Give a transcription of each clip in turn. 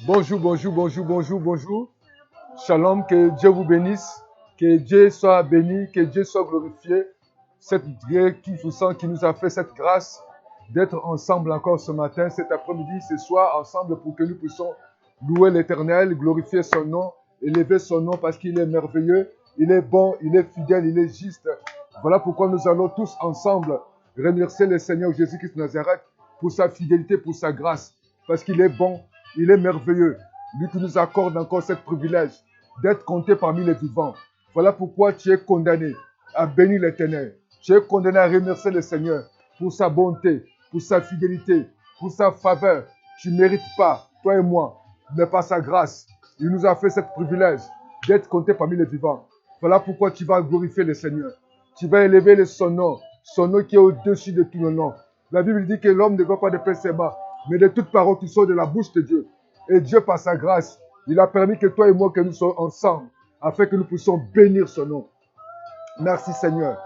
Bonjour, bonjour, bonjour, bonjour, bonjour. Shalom, que Dieu vous bénisse, que Dieu soit béni, que Dieu soit glorifié. Cette Dieu qui nous a fait cette grâce d'être ensemble encore ce matin, cet après-midi, ce soir, ensemble pour que nous puissions louer l'Éternel, glorifier son nom, élever son nom parce qu'il est merveilleux, il est bon, il est fidèle, il est juste. Voilà pourquoi nous allons tous ensemble remercier le Seigneur Jésus-Christ de Nazareth pour sa fidélité, pour sa grâce, parce qu'il est bon, il est merveilleux. Lui qui nous accorde encore ce privilège d'être compté parmi les vivants. Voilà pourquoi tu es condamné à bénir l'Éternel. Tu es condamné à remercier le Seigneur pour sa bonté, pour sa fidélité, pour sa faveur. Tu ne mérites pas, toi et moi, mais par sa grâce, il nous a fait ce privilège d'être compté parmi les vivants. Voilà pourquoi tu vas glorifier le Seigneur. Tu vas élever son nom qui est au-dessus de tout le nom. La Bible dit que l'homme ne va pas de paix seulement, mais de toutes paroles qui sortent de la bouche de Dieu. Et Dieu, par sa grâce, il a permis que toi et moi, que nous soyons ensemble, afin que nous puissions bénir son nom. Merci Seigneur.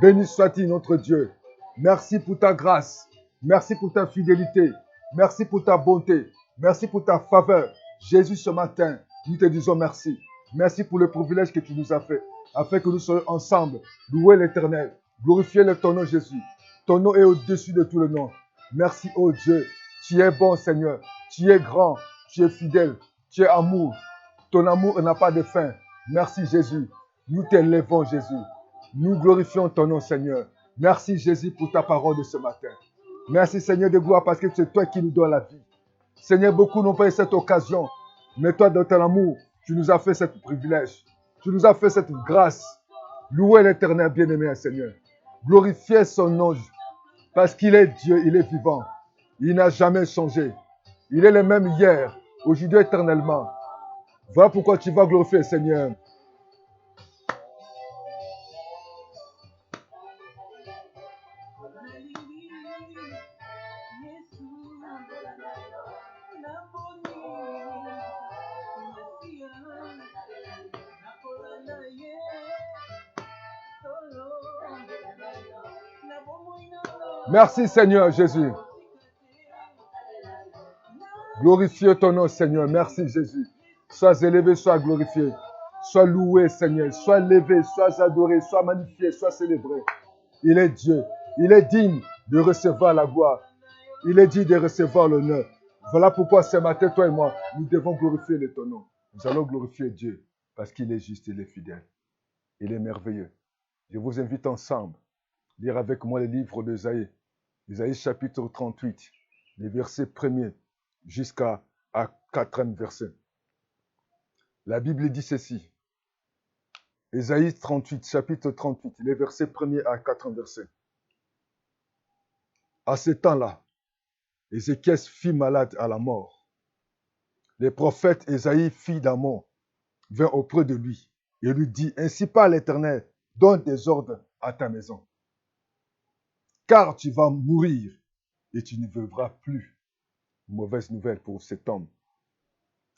Béni soit-il notre Dieu. Merci pour ta grâce. Merci pour ta fidélité. Merci pour ta bonté. Merci pour ta faveur. Jésus, ce matin, nous te disons merci. Merci pour le privilège que tu nous as fait, afin que nous soyons ensemble, louer l'Éternel, glorifier ton nom Jésus. Ton nom est au-dessus de tout le nom. Merci, ô Dieu. Tu es bon, Seigneur. Tu es grand. Tu es fidèle. Tu es amour. Ton amour n'a pas de fin. Merci, Jésus. Nous t'élèvons, Jésus. Nous glorifions ton nom, Seigneur. Merci, Jésus, pour ta parole de ce matin. Merci, Seigneur de gloire, parce que c'est toi qui nous donnes la vie. Seigneur, beaucoup n'ont pas eu cette occasion. Mais toi, dans ton amour, tu nous as fait ce privilège. Tu nous as fait cette grâce. Louez l'Éternel, bien-aimé, Seigneur. Glorifiez son nom, parce qu'il est Dieu, il est vivant. Il n'a jamais changé. Il est le même hier, aujourd'hui, éternellement. Voilà pourquoi tu vas glorifier, Seigneur. Merci Seigneur Jésus. Glorifie ton nom Seigneur. Merci Jésus. Sois élevé, sois glorifié. Sois loué Seigneur. Sois levé, sois adoré, sois magnifié, sois célébré. Il est Dieu. Il est digne de recevoir la gloire. Il est digne de recevoir l'honneur. Voilà pourquoi ce matin, toi et moi, nous devons glorifier ton nom. Nous allons glorifier Dieu parce qu'il est juste, il est fidèle. Il est merveilleux. Je vous invite ensemble à lire avec moi le livre d'Ésaïe. Ésaïe chapitre 38, les versets 1er jusqu'à 4e verset. La Bible dit ceci. Ésaïe 38, chapitre 38, les versets 1er à 4e verset. À ce temps-là, Ézéchias fut malade à la mort. Le prophète Ésaïe, fils d'Amon, vint auprès de lui et lui dit, ainsi parle l'Éternel, donne des ordres à ta maison. Car tu vas mourir et tu ne vivras plus. Mauvaise nouvelle pour cet homme.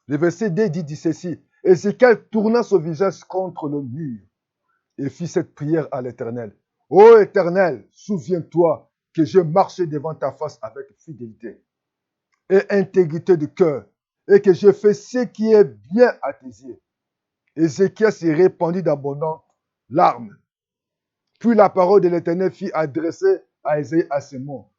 Le verset 2 dit ceci. Ézéchiel tourna son visage contre le mur et fit cette prière à l'Éternel. Ô Éternel, souviens-toi que je marchais devant ta face avec fidélité et intégrité de cœur et que je fais ce qui est bien à tes yeux. Ézéchiel se répandit d'abondantes larmes. Puis la parole de l'Éternel fut adressée à Ésaïe à ces mots.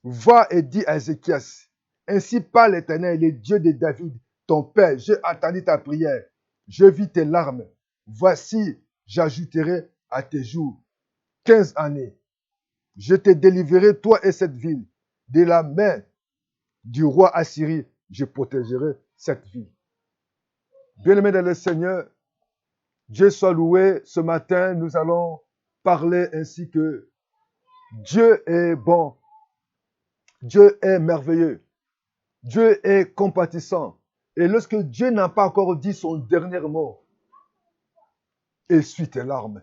Va et dis à Ézéchias, ainsi parle l'Éternel, le Dieu de David, ton père, j'ai entendu ta prière, je vis tes larmes. Voici, j'ajouterai à tes jours 15 années. Je te délivrerai, toi et cette ville, de la main du roi Assyrie. Je protégerai cette ville. Bien-aimés dans le Seigneur, Dieu soit loué. Ce matin, nous allons parler ainsi que Dieu est bon. Dieu est merveilleux. Dieu est compatissant. Et lorsque Dieu n'a pas encore dit son dernier mot, essuie tes larmes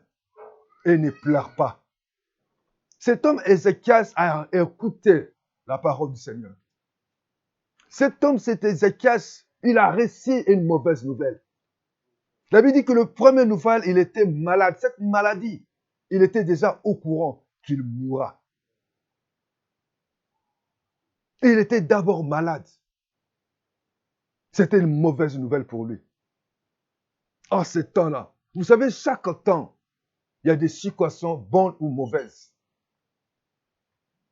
et ne pleure pas. Cet homme Ézéchias a écouté la parole du Seigneur. Cet homme, c'est Ézéchias, il a reçu une mauvaise nouvelle. La Bible dit que le premier nouvelle, il était malade. Cette maladie, il était déjà au courant qu'il mourra. Il était d'abord malade. C'était une mauvaise nouvelle pour lui. En ce temps-là, vous savez, chaque temps, il y a des situations bonnes ou mauvaises.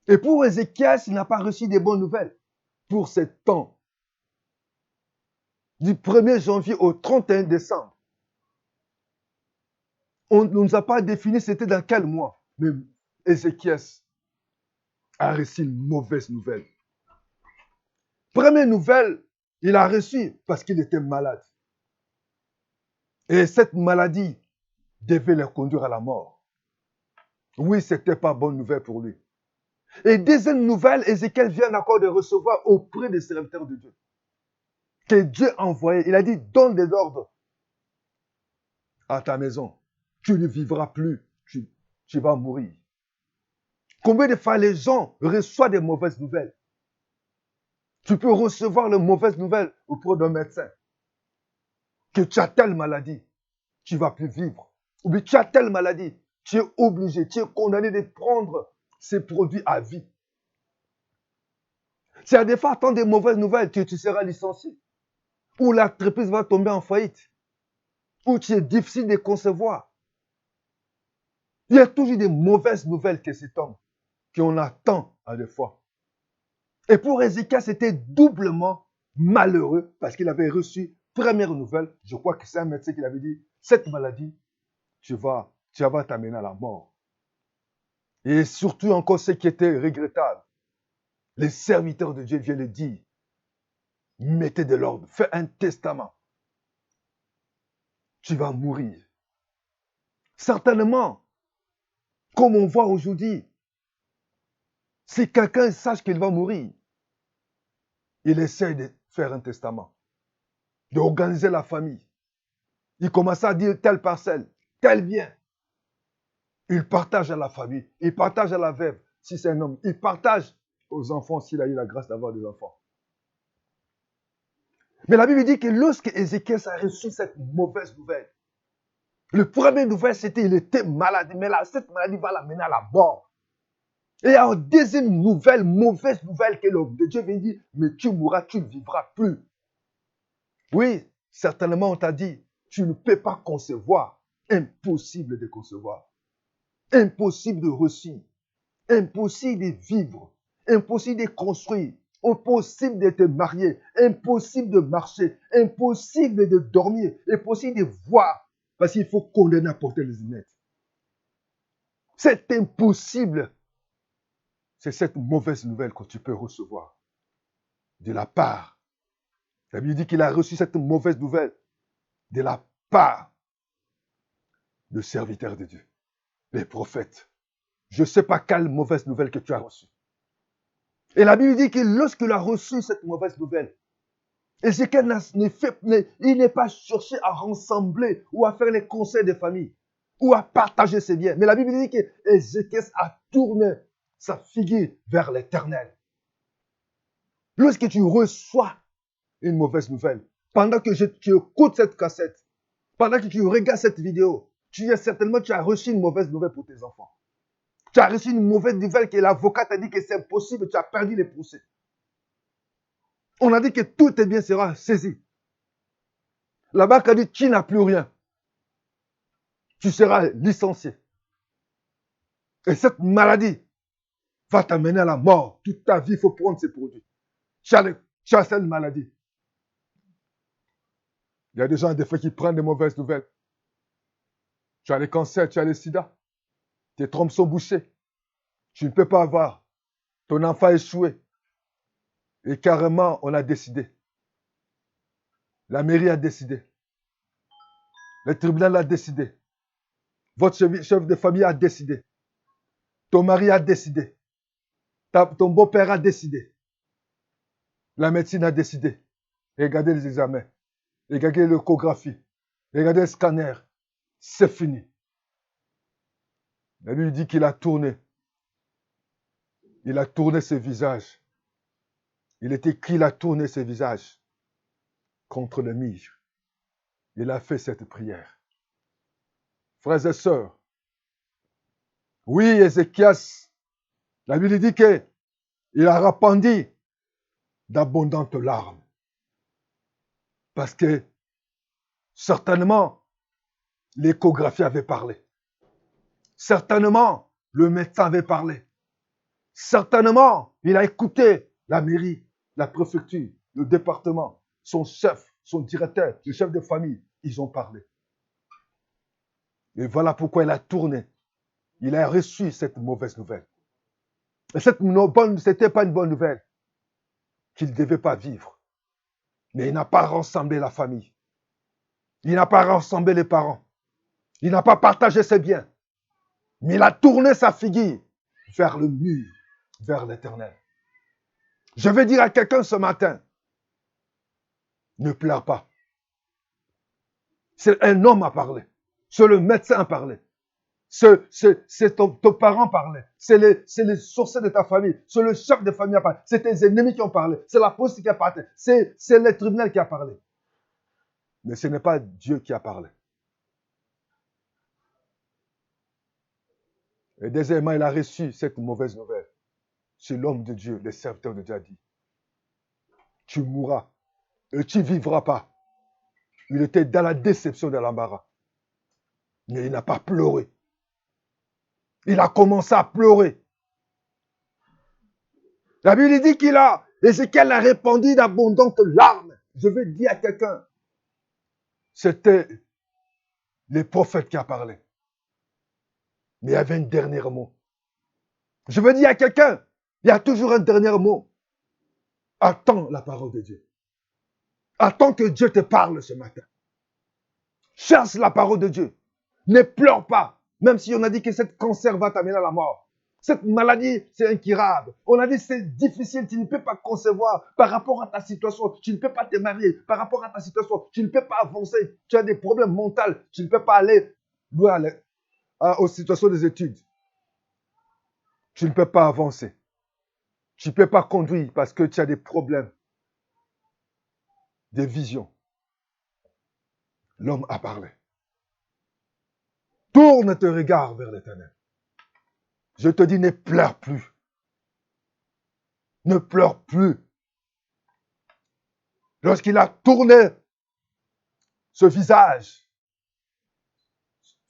Et pour Ézéchias, il n'a pas reçu des bonnes nouvelles pour ce temps. Du 1er janvier au 31 décembre. On ne nous a pas défini c'était dans quel mois. Mais Ézéchias a reçu une mauvaise nouvelle. Première nouvelle, il a reçu parce qu'il était malade. Et cette maladie devait le conduire à la mort. Oui, ce n'était pas bonne nouvelle pour lui. Et deuxième nouvelle, Ézéchiel vient encore de recevoir auprès des serviteurs de Dieu. Que Dieu a envoyé. Il a dit, donne des ordres à ta maison. Tu ne vivras plus. Tu vas mourir. Combien de fois les gens reçoivent des mauvaises nouvelles? Tu peux recevoir les mauvaises nouvelles auprès d'un médecin. Que tu as telle maladie, tu ne vas plus vivre. Ou bien tu as telle maladie, tu es obligé, tu es condamné de prendre ces produits à vie. Si à des fois attends des mauvaises nouvelles, tu seras licencié. Ou l'entreprise va tomber en faillite. Ou tu es difficile de concevoir. Il y a toujours des mauvaises nouvelles que cet homme, qu'on attend à des fois. Et pour Ézéchias, c'était doublement malheureux parce qu'il avait reçu première nouvelle. Je crois que c'est un médecin qui lui avait dit, cette maladie, tu vas t'amener à la mort. Et surtout encore ce qui était regrettable, les serviteurs de Dieu viennent le dire, mettez de l'ordre, fais un testament. Tu vas mourir. Certainement, comme on voit aujourd'hui, si quelqu'un sache qu'il va mourir, il essaie de faire un testament, d'organiser la famille. Il commence à dire telle parcelle, tel bien. Il partage à la famille, il partage à la veuve, si c'est un homme, il partage aux enfants s'il a eu la grâce d'avoir des enfants. Mais la Bible dit que lorsque Ézéchias a reçu cette mauvaise nouvelle, le premier nouvelle, c'était qu'il était malade, mais là, cette maladie va l'amener à la mort. Et en deuxième nouvelle, mauvaise nouvelle, que l'homme de Dieu vient dire, mais tu mourras, tu ne vivras plus. Oui, certainement on t'a dit, tu ne peux pas concevoir, impossible de concevoir, impossible de réussir, impossible de vivre, impossible de construire, impossible de te marier, impossible de marcher, impossible de dormir, impossible de voir, parce qu'il faut condamner à porter les lunettes. C'est impossible. C'est cette mauvaise nouvelle que tu peux recevoir de la part. La Bible dit qu'il a reçu cette mauvaise nouvelle de la part de serviteurs de Dieu, les prophètes. Je ne sais pas quelle mauvaise nouvelle que tu as reçue. Et la Bible dit que lorsqu'il a reçu cette mauvaise nouvelle, Ézéchiel il n'est pas cherché à rassembler ou à faire les conseils de famille ou à partager ses biens. Mais la Bible dit que Ézéchiel a tourné sa figure vers l'Éternel. Lorsque tu reçois une mauvaise nouvelle, pendant que tu écoutes cette cassette, pendant que tu regardes cette vidéo, tu as reçu une mauvaise nouvelle pour tes enfants. Tu as reçu une mauvaise nouvelle que l'avocat t'a dit que c'est impossible, tu as perdu les procès. On a dit que tout tes biens sera saisi. La banque a dit tu n'as plus rien. Tu seras licencié. Et cette maladie va t'amener à la mort. Toute ta vie, il faut prendre ces produits. Tu as cette maladie. Il y a des gens, des fois, qui prennent des mauvaises nouvelles. Tu as le cancer, tu as le sida. Tes trompes sont bouchées. Tu ne peux pas avoir. Ton enfant a échoué. Et carrément, on a décidé. La mairie a décidé. Le tribunal a décidé. Votre chef de famille a décidé. Ton mari a décidé. Ton beau-père a décidé. La médecine a décidé. Regardez les examens. Regardez l'échographie. Regardez le scanner. C'est fini. La Bible dit qu'il a tourné. Il a tourné ses visages. Il est écrit, il a tourné ses visages contre le mur. Il a fait cette prière. Frères et sœurs, oui, Ézéchias, la Bible dit qu'il a répandu d'abondantes larmes. Parce que certainement, l'échographie avait parlé. Certainement, le médecin avait parlé. Certainement, il a écouté la mairie, la préfecture, le département, son chef, son directeur, le chef de famille. Ils ont parlé. Et voilà pourquoi il a tourné. Il a reçu cette mauvaise nouvelle. Et ce n'était pas une bonne nouvelle qu'il ne devait pas vivre. Mais il n'a pas rassemblé la famille. Il n'a pas rassemblé les parents. Il n'a pas partagé ses biens. Mais il a tourné sa figure vers le mur, vers l'éternel. Je vais dire à quelqu'un ce matin, ne pleure pas. C'est un homme à parler. C'est le médecin à parler. C'est ton parent parler. C'est les sorciers de ta famille. C'est le chef de famille à parler. C'est tes ennemis qui ont parlé. C'est la police qui a parlé. C'est le tribunal qui a parlé. Mais ce n'est pas Dieu qui a parlé. Et deuxièmement, il a reçu cette mauvaise nouvelle. C'est l'homme de Dieu, le serviteur de Dieu a dit. Tu mourras et tu ne vivras pas. Il était dans la déception de l'embarras. Mais il n'a pas pleuré. Il a commencé à pleurer. La Bible dit Ézéchiel a répandu d'abondantes larmes. Je veux dire à quelqu'un, c'était le prophète qui a parlé. Mais il y avait un dernier mot. Je veux dire à quelqu'un, il y a toujours un dernier mot. Attends la parole de Dieu. Attends que Dieu te parle ce matin. Cherche la parole de Dieu. Ne pleure pas. Même si on a dit que cette cancer va t'amener à la mort. Cette maladie, c'est incurable. On a dit que c'est difficile, tu ne peux pas concevoir par rapport à ta situation. Tu ne peux pas te marier par rapport à ta situation. Tu ne peux pas avancer. Tu as des problèmes mentaux. Tu ne peux pas aller aux situations des études. Tu ne peux pas avancer. Tu ne peux pas conduire parce que tu as des problèmes, des visions. L'homme a parlé. Tourne tes regards vers l'éternel. Je te dis, ne pleure plus. Ne pleure plus. Lorsqu'il a tourné ce visage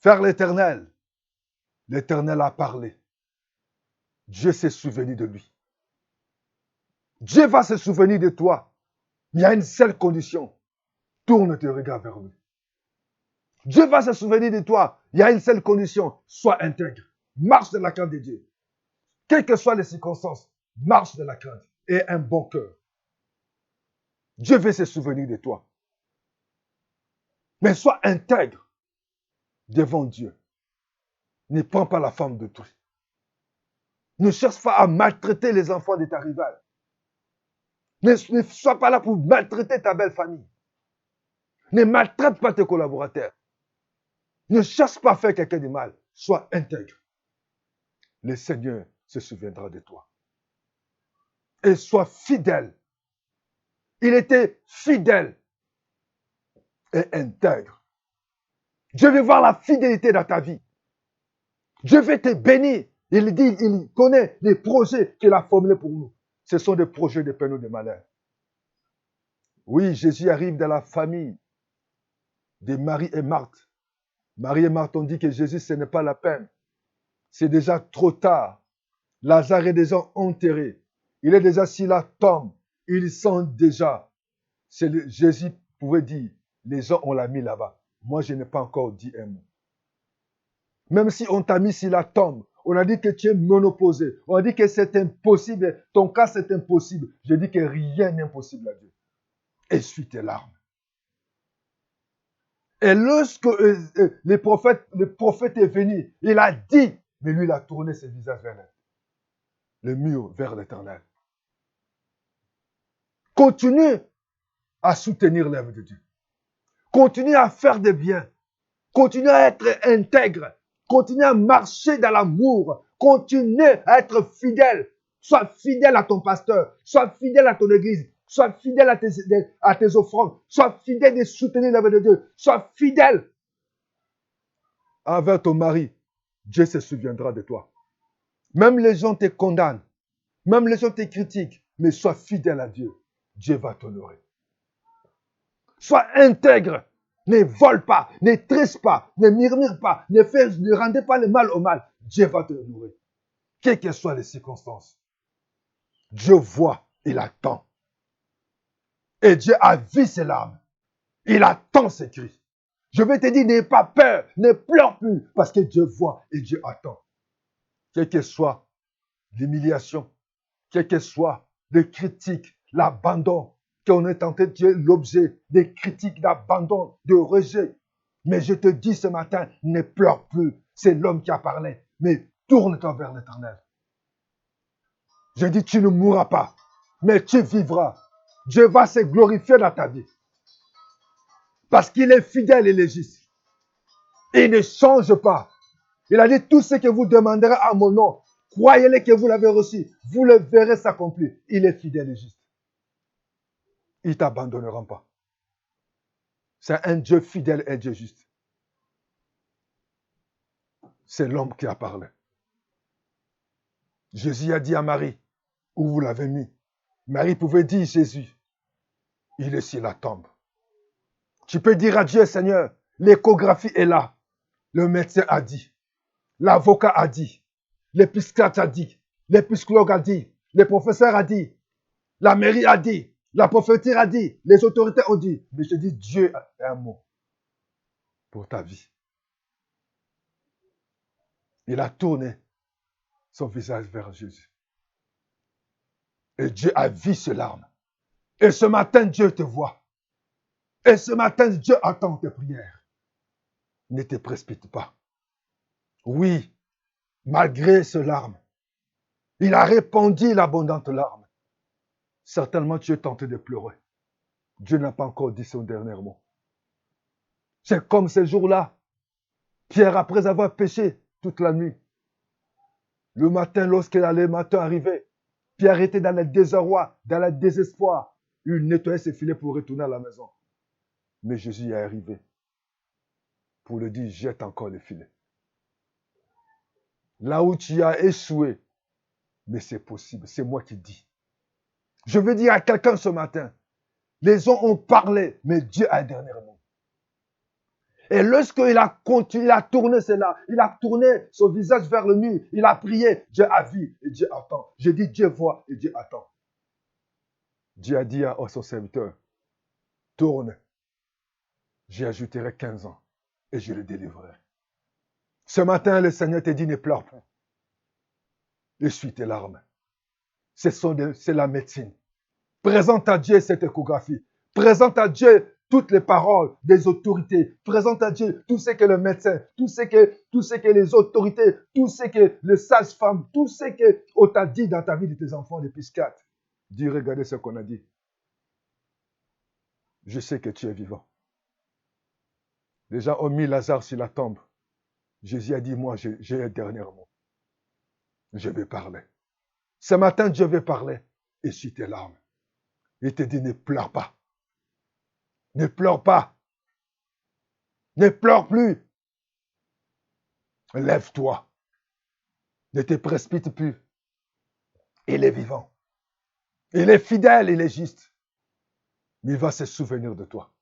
vers l'éternel, l'éternel a parlé. Dieu s'est souvenu de lui. Dieu va se souvenir de toi. Il y a une seule condition. Tourne tes regards vers lui. Dieu va se souvenir de toi. Il y a une seule condition. Sois intègre. Marche de la crainte de Dieu. Quelles que soient les circonstances, marche de la crainte et un bon cœur. Dieu veut se souvenir de toi. Mais sois intègre devant Dieu. Ne prends pas la femme d'autrui. Ne cherche pas à maltraiter les enfants de ta rivale. Ne sois pas là pour maltraiter ta belle famille. Ne maltraite pas tes collaborateurs. Ne cherche pas à faire quelqu'un de mal. Sois intègre. Le Seigneur se souviendra de toi. Et sois fidèle. Il était fidèle et intègre. Dieu veut voir la fidélité dans ta vie. Dieu veut te bénir. Il connaît les projets qu'il a formulés pour nous. Ce sont des projets de peine ou de malheur. Oui, Jésus arrive dans la famille de Marie et Marthe. Marie et Marthe ont dit que Jésus, ce n'est pas la peine. C'est déjà trop tard. Lazare est déjà enterré. Il est déjà assis là, tombe. Il sent déjà. Jésus pouvait dire, les gens ont la mis là-bas. Moi, je n'ai pas encore dit un mot. Même si on t'a mis sur la tombe, on a dit que tu es monoposé. On a dit que c'est impossible. Ton cas, c'est impossible. Je dis que rien n'est impossible à Dieu. Essuie tes larmes. Et lorsque le prophète est venu, il a dit, mais lui, il a tourné ses visages vers le mur, vers l'éternel. Continue à soutenir l'œuvre de Dieu. Continue à faire des biens. Continue à être intègre. Continue à marcher dans l'amour. Continue à être fidèle. Sois fidèle à ton pasteur. Sois fidèle à ton église. Sois fidèle à tes offrandes. Sois fidèle de soutenir l'œuvre de Dieu. Sois fidèle envers ton mari. Dieu se souviendra de toi. Même les gens te condamnent. Même les gens te critiquent. Mais sois fidèle à Dieu. Dieu va t'honorer. Sois intègre. Ne vole pas, ne triche pas, ne murmure pas, ne rendez pas le mal au mal. Dieu va te nourrir. Quelles que soient les circonstances. Dieu voit, il attend. Et Dieu a vu ses larmes. Il attend ses cris. Je vais te dire, n'aie pas peur, ne pleure plus, parce que Dieu voit et Dieu attend. Quelle que soit l'humiliation, quelle que soit les critiques, l'abandon, qu'on est tenté de tuer l'objet des critiques, d'abandon, de rejet. Mais je te dis ce matin, ne pleure plus. C'est l'homme qui a parlé. Mais tourne-toi vers l'Éternel. Je dis, tu ne mourras pas, mais tu vivras. Dieu va se glorifier dans ta vie. Parce qu'il est fidèle et légiste. Il ne change pas. Il a dit, tout ce que vous demanderez à mon nom, croyez-le que vous l'avez reçu. Vous le verrez s'accomplir. Il est fidèle et juste. Il ne t'abandonnera pas. C'est un Dieu fidèle et Dieu juste. C'est l'homme qui a parlé. Jésus a dit à Marie, où vous l'avez mis. Marie pouvait dire, Jésus, il est sur la tombe. Tu peux dire à Dieu, Seigneur, l'échographie est là. Le médecin a dit. L'avocat a dit. L'épiscopat a dit. L'épiscologue a dit. Le professeur a dit. La mairie a dit. La prophétie a dit. Les autorités ont dit. Mais je dis, Dieu a un mot pour ta vie. Il a tourné son visage vers Jésus. Et Dieu a vu ses larmes. Et ce matin, Dieu te voit. Et ce matin, Dieu attend tes prières. Ne te précipite pas. Oui, malgré ce larme, il a répandu l'abondante larme. Certainement, tu es tenté de pleurer. Dieu n'a pas encore dit son dernier mot. C'est comme ces jours-là. Pierre, après avoir péché toute la nuit, le matin, lorsque le matin arrivait, Pierre était dans le désarroi, dans le désespoir. Il nettoyait ses filets pour retourner à la maison. Mais Jésus est arrivé pour lui dire, jette encore les filets. Là où tu as échoué, mais c'est possible, c'est moi qui dis. Je veux dire à quelqu'un ce matin, les gens ont parlé, mais Dieu a un dernier mot. Et lorsqu'il a continué, il a tourné cela, il a tourné son visage vers le mur, il a prié, Dieu a vu et Dieu attend. Je dis Dieu voit et Dieu attend. Dieu a dit à son serviteur, tourne, j'y ajouterai 15 ans et je le délivrerai. Ce matin, le Seigneur te dit, ne pleure plus. Essuie tes larmes. C'est la médecine. Présente à Dieu cette échographie. Présente à Dieu toutes les paroles des autorités. Présente à Dieu tout ce que le médecin, tout ce que les autorités, tout ce que les sages-femmes, tout ce qu'on t'a dit dans ta vie de tes enfants depuis 4. Dis, regardez ce qu'on a dit. Je sais que tu es vivant. Les gens ont mis Lazare sur la tombe. Jésus a dit, moi, j'ai un dernier mot. Je vais parler. Ce matin, je vais parler. Essuie tes larmes. Il te dit, ne pleure pas. Ne pleure pas. Ne pleure plus. Lève-toi. Ne te précipite plus. Il est vivant. Il est fidèle, il est juste. Mais il va se souvenir de toi.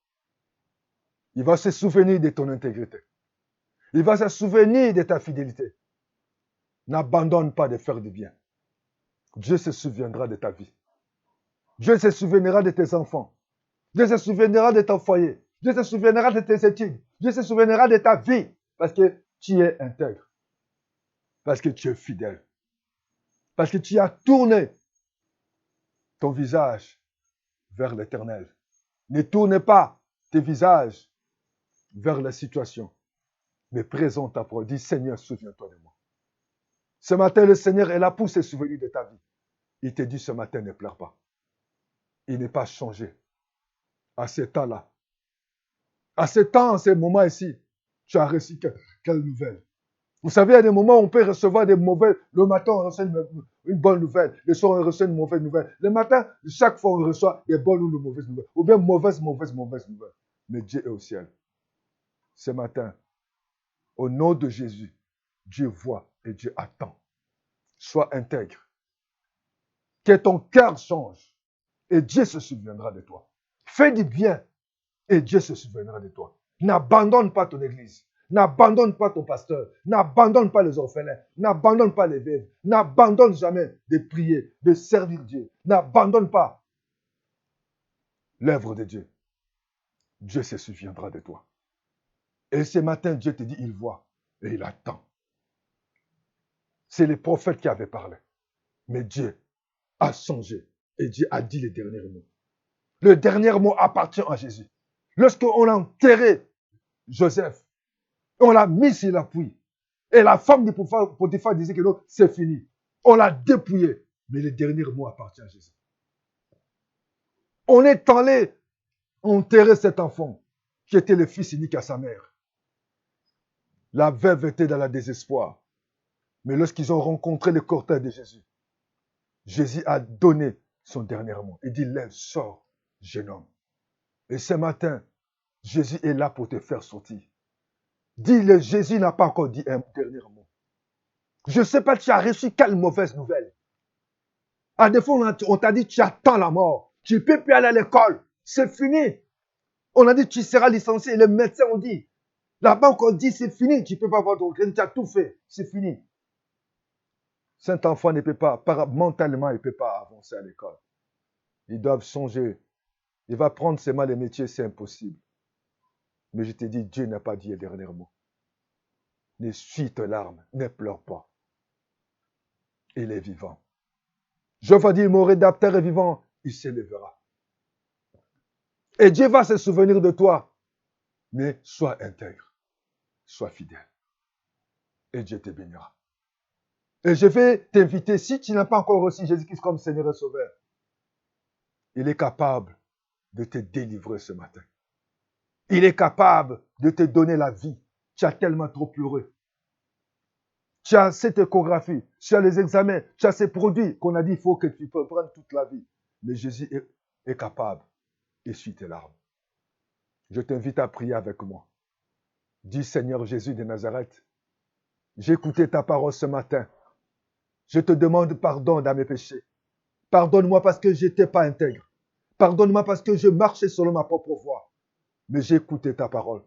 Il va se souvenir de ton intégrité. Il va se souvenir de ta fidélité. N'abandonne pas de faire du bien. Dieu se souviendra de ta vie. Dieu se souviendra de tes enfants. Dieu se souviendra de ton foyer. Dieu se souviendra de tes études. Dieu se souviendra de ta vie. Parce que tu es intègre. Parce que tu es fidèle. Parce que tu as tourné ton visage vers l'Éternel. Ne tourne pas tes visages vers la situation. Mais présente ta parole. Dis, Seigneur, souviens-toi de moi. Ce matin, le Seigneur est là pour se souvenir de ta vie. Il te dit ce matin, ne pleure pas. Il n'est pas changé. À ce temps-là. À ce temps, à ce moment ici, tu as reçu quelle nouvelle? Vous savez, il y a des moments où on peut recevoir des mauvaises. Le matin, on reçoit une bonne nouvelle. Le soir, on reçoit une mauvaise nouvelle. Le matin, chaque fois, on reçoit des bonnes ou de mauvaises nouvelles. Ou bien mauvaise nouvelle. Mais Dieu est au ciel. Ce matin, au nom de Jésus, Dieu voit et Dieu attend. Sois intègre. Que ton cœur change. Et Dieu se souviendra de toi. Fais du bien. Et Dieu se souviendra de toi. N'abandonne pas ton église. N'abandonne pas ton pasteur. N'abandonne pas les orphelins. N'abandonne pas les veuves. N'abandonne jamais de prier, de servir Dieu. N'abandonne pas l'œuvre de Dieu. Dieu se souviendra de toi. Et ce matin, Dieu te dit, il voit et il attend. C'est les prophètes qui avaient parlé. Mais Dieu a changé et Dieu a dit les derniers mots. Le dernier mot appartient à Jésus. Lorsqu'on a enterré Joseph, on l'a mis sur la pouille. Et la femme de Potiphar disait que non, c'est fini. On l'a dépouillé. Mais le dernier mot appartient à Jésus. On est allé enterrer cet enfant qui était le fils unique à sa mère. La veuve était dans le désespoir. Mais lorsqu'ils ont rencontré le cortège de Jésus, Jésus a donné son dernier mot. Il dit, lève, sors, jeune homme. Et ce matin, Jésus est là pour te faire sortir. Dis-le, Jésus n'a pas encore dit un dernier mot. Je ne sais pas, tu as reçu quelle mauvaise nouvelle. À défaut, on t'a dit, tu attends la mort. Tu ne peux plus aller à l'école. C'est fini. On a dit, tu seras licencié. Les médecins ont dit. La banque a dit, c'est fini. Tu ne peux pas avoir ton crédit. Tu as tout fait. C'est fini. Cet enfant ne peut pas, mentalement, il ne peut pas avancer à l'école. Ils doivent changer. Il va prendre seulement les métiers, c'est impossible. Mais je te dis, Dieu n'a pas dit le dernier mot. Ne suis tes larmes, ne pleure pas. Il est vivant. Je vais dire, mon rédacteur est vivant, il s'élèvera. Et Dieu va se souvenir de toi. Mais sois intègre, sois fidèle. Et Dieu te bénira. Et je vais t'inviter, si tu n'as pas encore reçu Jésus-Christ comme Seigneur et Sauveur, il est capable de te délivrer ce matin. Il est capable de te donner la vie. Tu as tellement trop pleuré. Tu as cette échographie, tu as les examens, tu as ces produits qu'on a dit, il faut que tu prennes toute la vie. Mais Jésus est capable. Essuie tes larmes. Je t'invite à prier avec moi. Dis, Seigneur Jésus de Nazareth, j'ai écouté ta parole ce matin. Je te demande pardon dans mes péchés. Pardonne-moi parce que je n'étais pas intègre. Pardonne-moi parce que je marchais selon ma propre voie. Mais j'ai écouté ta parole.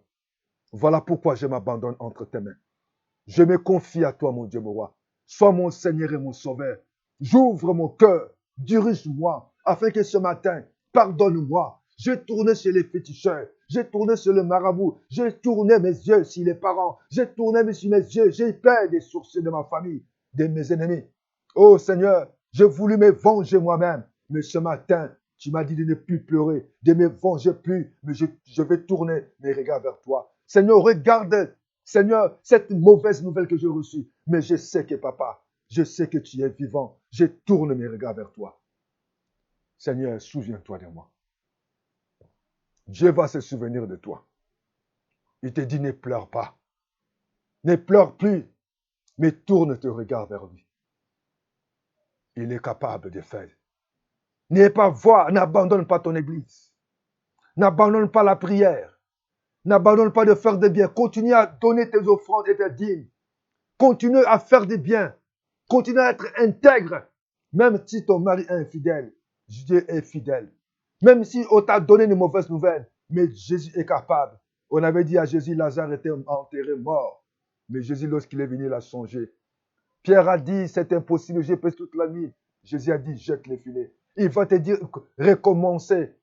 Voilà pourquoi je m'abandonne entre tes mains. Je me confie à toi, mon Dieu, mon roi. Sois mon Seigneur et mon Sauveur. J'ouvre mon cœur. Dirige-moi afin que ce matin, pardonne-moi. J'ai tourné chez les féticheurs. J'ai tourné sur le marabout. J'ai tourné mes yeux sur les parents. J'ai tourné sur mes yeux. J'ai peur des sourcils de ma famille, de mes ennemis. Oh Seigneur, j'ai voulu me venger moi-même. Mais ce matin, tu m'as dit de ne plus pleurer, de me venger plus. Mais je vais tourner mes regards vers toi. Seigneur, regarde, Seigneur, cette mauvaise nouvelle que j'ai reçue. Mais je sais que papa, je sais que tu es vivant. Je tourne mes regards vers toi. Seigneur, souviens-toi de moi. Dieu va se souvenir de toi. Il te dit, ne pleure pas. Ne pleure plus, mais tourne tes regards vers lui. Il est capable de faire. N'aie pas voix, n'abandonne pas ton église. N'abandonne pas la prière. N'abandonne pas de faire des biens. Continue à donner tes offrandes et tes dîmes. Continue à faire des biens. Continue à être intègre. Même si ton mari est infidèle, Dieu est fidèle. Même si on t'a donné une mauvaise nouvelle, mais Jésus est capable. On avait dit à Jésus, Lazare était enterré mort. Mais Jésus, lorsqu'il est venu, l'a changé. Pierre a dit, c'est impossible, j'ai pêché toute la nuit. Jésus a dit, jette les filets. Il va te dire, recommencer.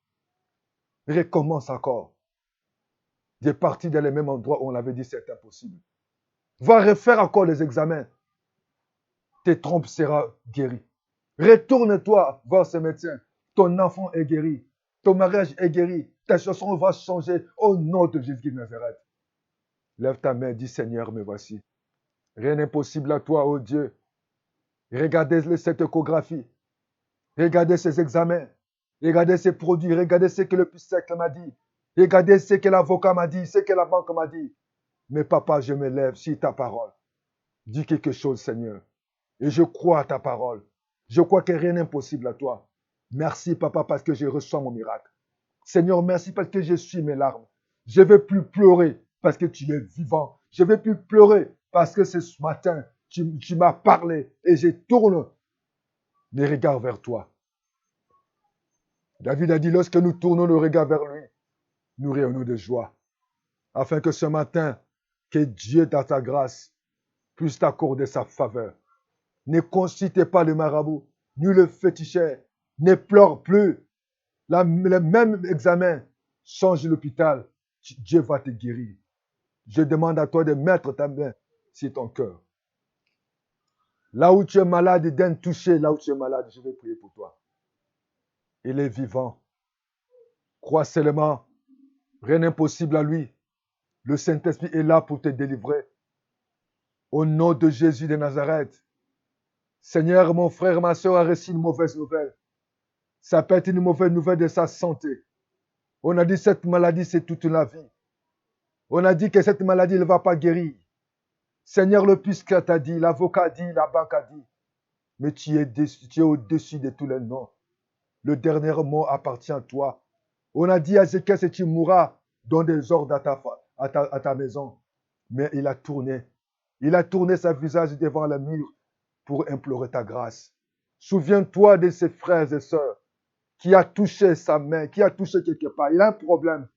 Recommence encore. De partir dans les mêmes endroits où on l'avait dit, c'est impossible. Va refaire encore les examens. Tes trompes seront guéries. Retourne-toi voir ce médecin. Ton enfant est guéri. Ton mariage est guéri. Ta chanson va changer au nom de Jésus de Nazareth. Lève ta main, dis Seigneur, me voici. Rien n'est possible à toi, oh Dieu. Regardez cette échographie. Regardez ces examens. Regardez ces produits. Regardez ce que le psychiatre m'a dit. Regardez ce que l'avocat m'a dit. Ce que la banque m'a dit. Mais papa, je me lève sur ta parole. Dis quelque chose, Seigneur. Et je crois à ta parole. Je crois que rien n'est impossible à toi. Merci, papa, parce que je reçois mon miracle. Seigneur, merci parce que je suis mes larmes. Je ne vais plus pleurer parce que tu es vivant. Je ne vais plus pleurer parce que ce matin, tu m'as parlé et je tourne mes regards vers toi. David a dit, lorsque nous tournons le regard vers lui, nous rayonnons de joie. Afin que ce matin, que Dieu, dans ta grâce, puisse t'accorder sa faveur. Ne consultez pas le marabout, ni le féticheur. Ne pleure plus. Le même examen, change l'hôpital. Dieu va te guérir. Je demande à toi de mettre ta main sur ton cœur. Là où tu es malade, d'un toucher, là où tu es malade, je vais prier pour toi. Il est vivant. Crois seulement, rien n'est impossible à lui. Le Saint-Esprit est là pour te délivrer. Au nom de Jésus de Nazareth. Seigneur, mon frère, ma soeur a reçu une mauvaise nouvelle. Ça peut être une mauvaise nouvelle de sa santé. On a dit cette maladie, c'est toute la vie. On a dit que cette maladie ne va pas guérir. Seigneur, le puisque t'a dit, l'avocat a dit, la banque a dit. Mais tu es au-dessus de tous les noms. Le dernier mot appartient à toi. On a dit à Ézéchiel que tu mourras dans des ordres à ta maison. Mais il a tourné. Il a tourné son visage devant le mur pour implorer ta grâce. Souviens-toi de ses frères et sœurs qui a touché sa main, qui a touché quelque part. Il a un problème.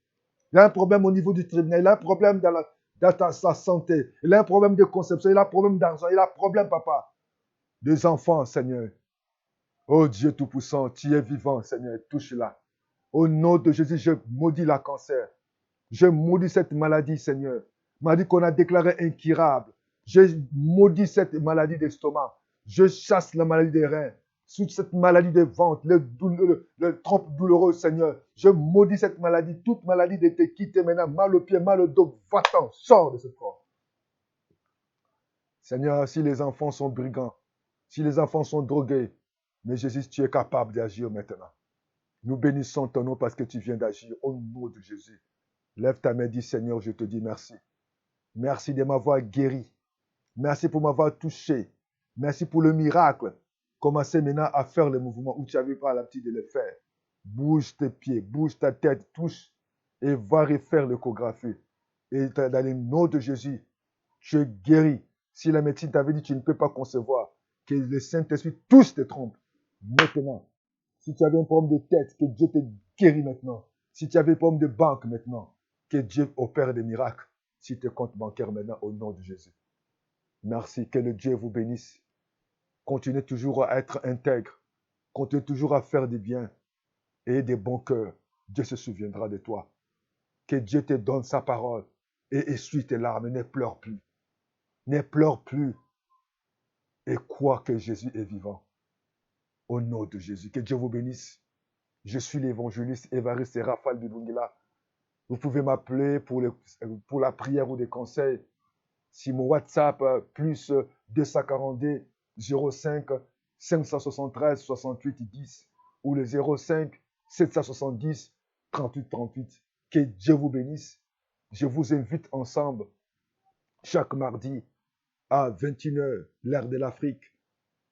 Il a un problème au niveau du tribunal. Il a un problème dans sa santé. Il a un problème de conception. Il a un problème d'argent. Il a un problème, papa. Des enfants, Seigneur. Oh Dieu Tout-Puissant, tu es vivant, Seigneur. Touche-la. Au nom de Jésus, je maudis la cancer. Je maudis cette maladie, Seigneur. Maladie qu'on a déclarée incurable. Je maudis cette maladie d'estomac. Je chasse la maladie des reins. Sous cette maladie de ventre, le trompe douloureux, Seigneur. Je maudis cette maladie, toute maladie de te quitter maintenant. Mal au pied, mal au dos. Va-t'en, sors de ce corps. Seigneur, si les enfants sont brigands, si les enfants sont drogués, mais Jésus, tu es capable d'agir maintenant. Nous bénissons ton nom parce que tu viens d'agir au nom de Jésus. Lève ta main, dis Seigneur, je te dis merci. Merci de m'avoir guéri. Merci pour m'avoir touché. Merci pour le miracle. Commencez maintenant à faire les mouvements où tu n'avais pas l'habitude de les faire. Bouge tes pieds, bouge ta tête, touche et va refaire l'échographie. Et dans le nom de Jésus, tu es guéri. Si la médecine t'avait dit que tu ne peux pas concevoir, que le Saint-Esprit touche tes trompes. Maintenant, si tu avais un problème de tête, que Dieu te guérit maintenant. Si tu avais un problème de banque maintenant, que Dieu opère des miracles sur tes comptes bancaires maintenant au nom de Jésus. Merci, que le Dieu vous bénisse. Continuez toujours à être intègre. Continuez toujours à faire du bien et des bons cœurs. Dieu se souviendra de toi. Que Dieu te donne sa parole et essuie tes larmes. Ne pleure plus. Ne pleure plus. Et crois que Jésus est vivant. Au nom de Jésus. Que Dieu vous bénisse. Je suis l'évangéliste Évariste Raphaël Bibungila. Vous pouvez m'appeler pour la prière ou des conseils. Si mon WhatsApp plus 242 05 573 68 10 ou le 05 770 38 38. Que Dieu vous bénisse. Je vous invite ensemble chaque mardi à 21h, l'heure de l'Afrique,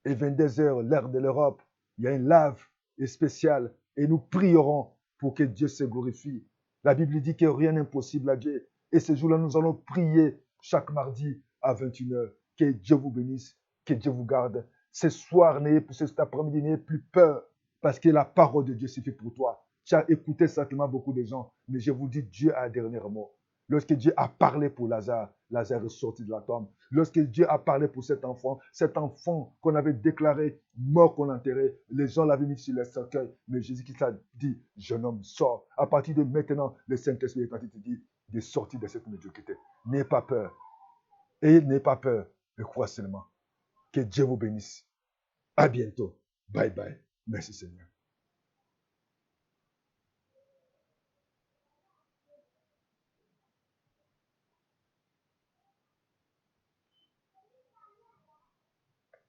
et 22h, l'heure de l'Europe. Il y a un live spécial et nous prierons pour que Dieu se glorifie. La Bible dit que rien n'est impossible à Dieu. Et ce jour-là, nous allons prier chaque mardi à 21h. Que Dieu vous bénisse, que Dieu vous garde. Ce soir, cet après-midi, n'ayez plus peur parce que la parole de Dieu suffit pour toi. Tu as écouté certainement beaucoup de gens, mais je vous dis, Dieu a un dernier mot. Lorsque Dieu a parlé pour Lazare, Lazare est sorti de la tombe. Lorsque Dieu a parlé pour cet enfant qu'on avait déclaré mort, qu'on enterrait, les gens l'avaient mis sur le cercueil. Mais Jésus-Christ a dit, jeune homme, sors. À partir de maintenant, le Saint-Esprit est parti te dire de sortir de cette médiocrité. N'ayez pas peur. Et n'ayez pas peur, mais crois seulement. Que Dieu vous bénisse. À bientôt. Bye bye. Merci Seigneur.